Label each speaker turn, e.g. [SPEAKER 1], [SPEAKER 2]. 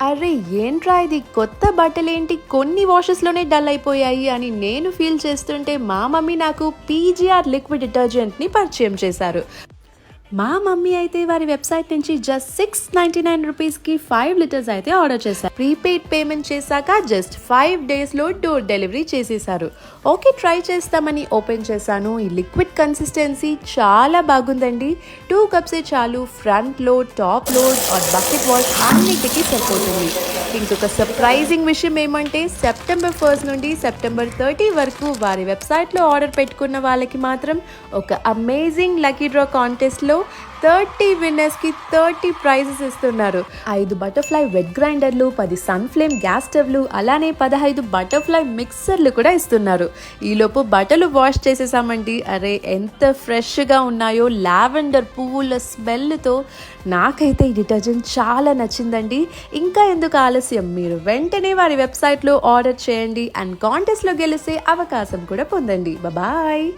[SPEAKER 1] అరే ఏంట్రా ఇది కొత్త బట్టలేంటి కొన్ని వాషెస్లోనే డల్ అయిపోయాయి అని నేను ఫీల్ చేస్తుంటే మా మమ్మీ నాకు పీజీఆర్ లిక్విడ్ డిటర్జెంట్ని పరిచయం చేశారు. మా మమ్మీ అయితే వారి వెబ్సైట్ నుంచి జస్ట్ 699 రూపీస్కి 5 లీటర్స్ అయితే ఆర్డర్ చేశారు. ప్రీపెయిడ్ పేమెంట్ చేశాక జస్ట్ 5 డేస్లో డోర్ డెలివరీ చేసేసారు. ఓకే ట్రై చేస్తామని ఓపెన్ చేశాను. ఈ లిక్విడ్ కన్సిస్టెన్సీ చాలా బాగుందండి. 2 కప్సే చాలు. Front load, top load or bucket wash అన్నిటికీ సరిపోతుంది. ఇంకొక సర్ప్రైజింగ్ విషయం ఏమంటే సెప్టెంబర్ 1 నుండి సెప్టెంబర్ 30 వరకు వారి వెబ్సైట్లో ఆర్డర్ పెట్టుకున్న వాళ్ళకి మాత్రం ఒక అమేజింగ్ లక్కీ డ్రా కాంటెస్ట్లో 30 విన్నర్స్కి 30 ప్రైజెస్ ఇస్తున్నారు. 5 బటర్ఫ్లై వెట్ గ్రైండర్లు, 10 సన్ ఫ్లేమ్ గ్యాస్ స్టవ్లు, అలానే 15 బటర్ఫ్లై మిక్సర్లు కూడా ఇస్తున్నారు. ఈలోపు బట్టలు వాష్ చేసేసామండి. అరే ఎంత ఫ్రెష్గా ఉన్నాయో లావెండర్ పువ్వుల స్మెల్తో. నాకైతే ఈ డిటర్జెంట్ చాలా నచ్చిందండి. ఇంకా ఎందుకు ఆలస్యం, మీరు వెంటనే వారి వెబ్సైట్లో ఆర్డర్ చేయండి అండ్ కాంటెస్ట్లో గెలిచే అవకాశం కూడా పొందండి. బాయ్.